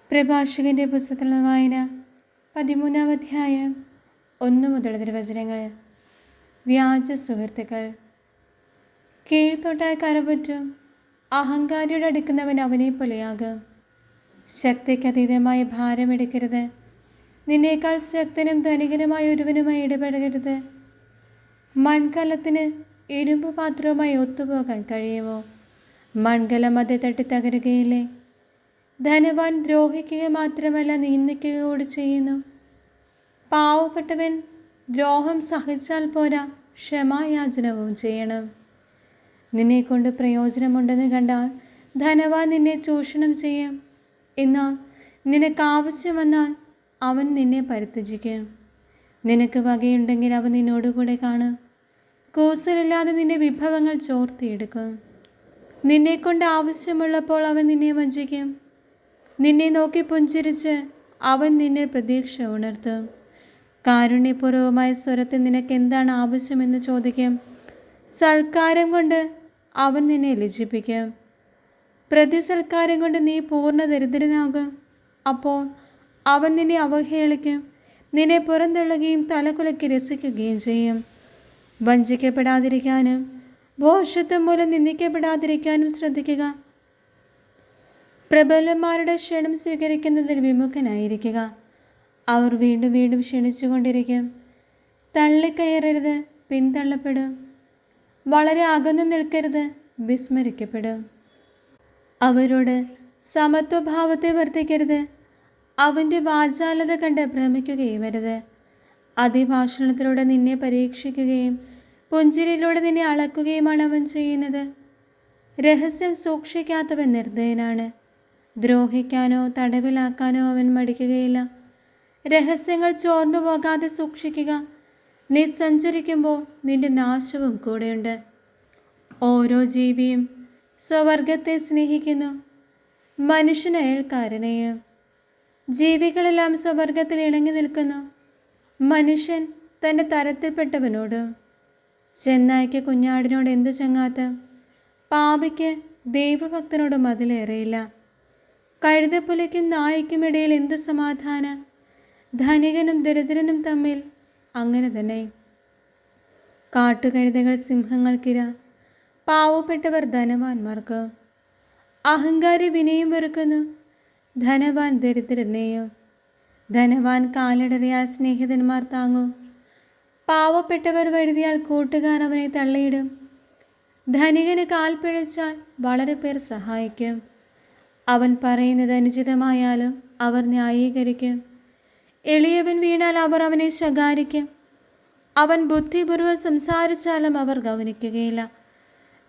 പ്രഭാഷകന്റെ പുസ്തകത്തിലുള്ള വായന 13-ാം അധ്യായം 1 മുതൽ തിരുവചനങ്ങൾ. വ്യാജ സുഹൃത്തുക്കൾ. കീഴ്ത്തൊട്ടാൽ കരപറ്റും, അഹങ്കാരിയോട് അടുക്കുന്നവൻ അവനെ പോലെയാകും. ശക്തിക്കതീതമായ ഭാരമെടുക്കരുത്, നിന്നേക്കാൾ ശക്തനും ധനികനുമായ ഒരുവനുമായി ഇടപെടരുത്. മൺകലത്തിന് ഇരുമ്പ് പാത്രവുമായി ഒത്തുപോകാൻ കഴിയുമോ? മൺകലം അത് തട്ടി തകരുകയില്ലേ? ധനവാൻ ദ്രോഹിക്കുക മാത്രമല്ല, നിന്ദിക്കുക കൂടി ചെയ്യുന്നു. പാവപ്പെട്ടവൻ ദ്രോഹം സഹിച്ചാൽ പോരാ, ക്ഷമായാചനവും ചെയ്യണം. നിന്നെക്കൊണ്ട് പ്രയോജനമുണ്ടെന്ന് കണ്ടാൽ ധനവാൻ നിന്നെ ചൂഷണം ചെയ്യും. എന്നാൽ നിനക്കാവശ്യം വന്നാൽ അവൻ നിന്നെ പരിത്യജിക്കും. നിനക്ക് വകയുണ്ടെങ്കിൽ അവൻ നിന്നോടുകൂടെ കാണും. കൂസലില്ലാതെ നിന്റെ വിഭവങ്ങൾ ചോർത്തിയെടുക്കും. നിന്നെക്കൊണ്ട് ആവശ്യമുള്ളപ്പോൾ അവൻ നിന്നെ വഞ്ചിക്കും. നിന്നെ നോക്കി പുഞ്ചിരിച്ച് അവൻ നിന്നെ പ്രതീക്ഷ ഉണർത്തും. കാരുണ്യപൂർവമായ സ്വരത്തിൽ നിനക്ക് എന്താണ് ആവശ്യമെന്ന് ചോദിക്കും. സൽക്കാരം കൊണ്ട് അവൻ നിന്നെ ലജ്ജിപ്പിക്കും. പ്രതിസൽക്കാരം കൊണ്ട് നീ പൂർണ്ണ ദരിദ്രനാകും. അപ്പോൾ അവൻ നിന്നെ അവഹേളിക്കും, നിന്നെ പുറന്തള്ളുകയും തലകുലക്കി രസിക്കുകയും ചെയ്യും. വഞ്ചിക്കപ്പെടാതിരിക്കാനും ഭോഷത്വം മൂലം നിന്ദിക്കപ്പെടാതിരിക്കാനും ശ്രദ്ധിക്കുക. പ്രബലന്മാരുടെ ക്ഷണം സ്വീകരിക്കുന്നതിൽ വിമുഖനായിരിക്കുക. അവർ വീണ്ടും വീണ്ടും ക്ഷണിച്ചുകൊണ്ടിരിക്കും. തള്ളിക്കയറരുത്, പിന്തള്ളപ്പെടും. വളരെ അകന്നു നിൽക്കരുത്, വിസ്മരിക്കപ്പെടും. അവരോട് സമത്വഭാവത്തെ വർദ്ധിക്കരുത്. അവൻ്റെ വാചാലത കണ്ട് ഭ്രമിക്കുകയും അരുത്. അതിഭാഷണത്തിലൂടെ നിന്നെ പരീക്ഷിക്കുകയും പുഞ്ചിരിയിലൂടെ നിന്നെ അളക്കുകയുമാണ് അവൻ ചെയ്യുന്നത്. രഹസ്യം സൂക്ഷിക്കാത്തവൻ നിർദ്ദയനാണ്. ദ്രോഹിക്കാനോ തടവിലാക്കാനോ അവൻ മടിക്കുകയില്ല. രഹസ്യങ്ങൾ ചോർന്നു പോകാതെ സൂക്ഷിക്കുക. നീ സഞ്ചരിക്കുമ്പോൾ നിന്റെ നാശവും കൂടെയുണ്ട്. ഓരോ ജീവിയും സ്വവർഗത്തെ സ്നേഹിക്കുന്നു, മനുഷ്യൻ അയൽക്കാരനെയും. ജീവികളെല്ലാം സ്വവർഗത്തിൽ ഇണങ്ങി നിൽക്കുന്നു, മനുഷ്യൻ തൻ്റെ തരത്തിൽപ്പെട്ടവനോടും. ചെന്നായ്ക്ക് കുഞ്ഞാടിനോട് എന്തു ചങ്ങാത്തം, പാപിക്ക് ദൈവഭക്തനോടും അതിലേറെയില്ല. കഴുതപ്പുലിക്കും നായ്ക്കുമിടയിൽ എന്ത് സമാധാനം, ധനികനും ദരിദ്രനും തമ്മിൽ അങ്ങനെ തന്നെ. കാട്ടുകഴുതകൾ സിംഹങ്ങൾക്കിര, പാവപ്പെട്ടവർ ധനവാന്മാർക്ക്. അഹങ്കാരി വിനയം വെറുക്കുന്നു, ധനവാൻ ദരിദ്രനെയും. ധനവാൻ കാലിടറിയാൽ സ്നേഹിതന്മാർ താങ്ങും, പാവപ്പെട്ടവർ വഴുതിയാൽ കൂട്ടുകാർ അവനെ തള്ളിയിടും. ധനികന് കാൽ പിഴച്ചാൽ വളരെ പേർ സഹായിക്കും. അവൻ പറയുന്നത് അനുചിതമായാലും അവർ ന്യായീകരിക്കും. എളിയവൻ വീണാൽ അവർ അവനെ ശകാരിക്കും. അവൻ ബുദ്ധിപൂർവ്വം സംസാരിച്ചാലും അവർ ഗൗനിക്കുകയില്ല.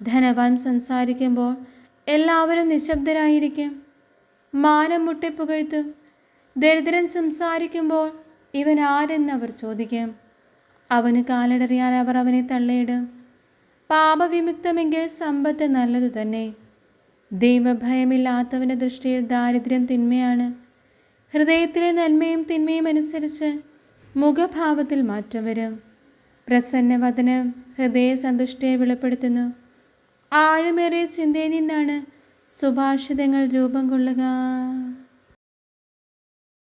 ധനവാൻ സംസാരിക്കുമ്പോൾ എല്ലാവരും നിശബ്ദരായിരിക്കും, മാനം മുട്ടിപ്പുകഴ്ത്തും. ദരിദ്രൻ സംസാരിക്കുമ്പോൾ ഇവൻ ആരെന്ന് അവർ ചോദിക്കും. അവന് കാലിടറിയാൽ അവർ അവനെ തള്ളിയിടും. പാപവിമുക്തമെങ്കിൽ സമ്പത്ത് നല്ലതു തന്നെ. ദൈവഭയമില്ലാത്തവൻ്റെ ദൃഷ്ടിയിൽ ദാരിദ്ര്യം തിന്മയാണ്. ഹൃദയത്തിലെ നന്മയും തിന്മയും അനുസരിച്ച് മുഖഭാവത്തിൽ മാറ്റം വരും. പ്രസന്നവദനം ഹൃദയസന്തുഷ്ടിയെ വെളിപ്പെടുത്തുന്നു. ആഴമേറിയ ചിന്തയിൽ നിന്നാണ് സുഭാഷിതങ്ങൾ രൂപം കൊള്ളുക.